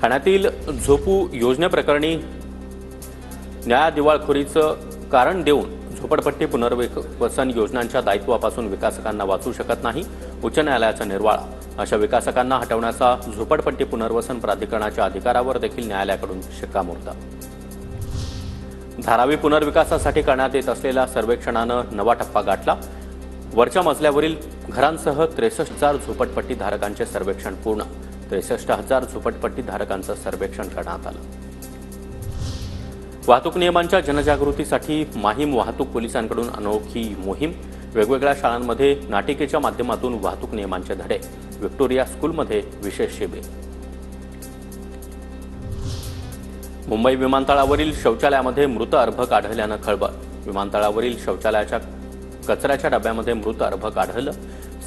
ठाण्यातील झोपू योजनेप्रकरणी न्यायदिवाळखोरीचं कारण देऊन झोपडपट्टी पुनर्वसन योजनांच्या दायित्वापासून विकासकांना वाचू शकत नाही. उच्च न्यायालयाचा निर्वाळा. अशा विकासकांना हटवण्याचा झोपडपट्टी पुनर्वसन प्राधिकरणाच्या अधिकारावर देखील न्यायालयाकडून शिक्कामोर्तब. धारावी पुनर्विकासासाठी करण्यात येत असलेल्या सर्वेक्षणानं नवा टप्पा गाठला. वरच्या मजल्यावरील घरांसह 63,000 झोपडपट्टी धारकांचे सर्वेक्षण पूर्ण. 63,000 झोपडपट्टी धारकांचं सर्वेक्षण करण्यात आलं. वाहतूक नियमांच्या जनजागृतीसाठी माहीम वाहतूक पोलिसांकडून अनोखी मोहीम. वेगवेगळ्या शाळांमध्ये नाटिकेच्या माध्यमातून वाहतूक नियमांचे धडे. व्हिक्टोरिया स्कूलमध्ये विशेष शिबिर. मुंबई विमानतळावरील शौचालयामध्ये मृत अर्भक आढळल्यानं खळबळ. विमानतळावरील शौचालयाच्या कचऱ्याच्या डब्यामध्ये मृत अर्भक आढळलं.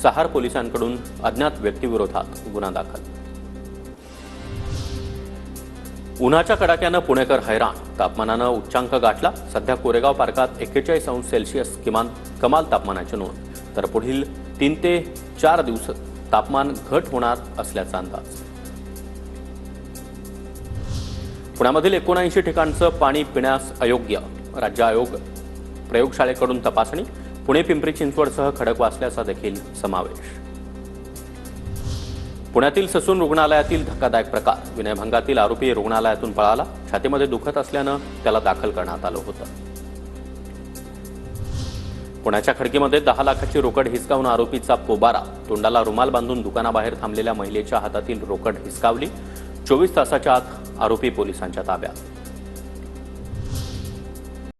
सहार पोलिसांकडून अज्ञात व्यक्तीविरोधात गुन्हा दाखल. उन्हाच्या कडाक्यानं पुणेकर हैराण. तापमानानं उच्चांक गाठला. सध्या कोरेगाव पार्कात 41 अंश सेल्सिअस कमाल तापमानाची नोंद. तर पुढील 3 ते 4 दिवस तापमान घट होणार असल्याचा अंदाज. पुण्यामधील 79 ठिकाणचं पाणी पिण्यास अयोग्य. राज्य आयोग प्रयोगशाळेकडून तपासणी. पुणे पिंपरी चिंचवडसह खडकवासल्याचा देखील समावेश. पुण्यातील ससून रुग्णालयातील धक्कादायक प्रकार. विनयभंगातील आरोपी रुग्णालयातून पळाला. छातीमध्ये दुखत असल्यानं त्याला दाखल करण्यात आलं होतं. पुण्याच्या खडकीमध्ये 10 लाखाची रोकड हिसकावून आरोपीचा पोबारा. तोंडाला रुमाल बांधून दुकानाबाहेर थांबलेल्या महिलेच्या हातातील रोकड हिसकावली. 24 तासाच्या आत आरोपी पोलिसांच्या ताब्यात.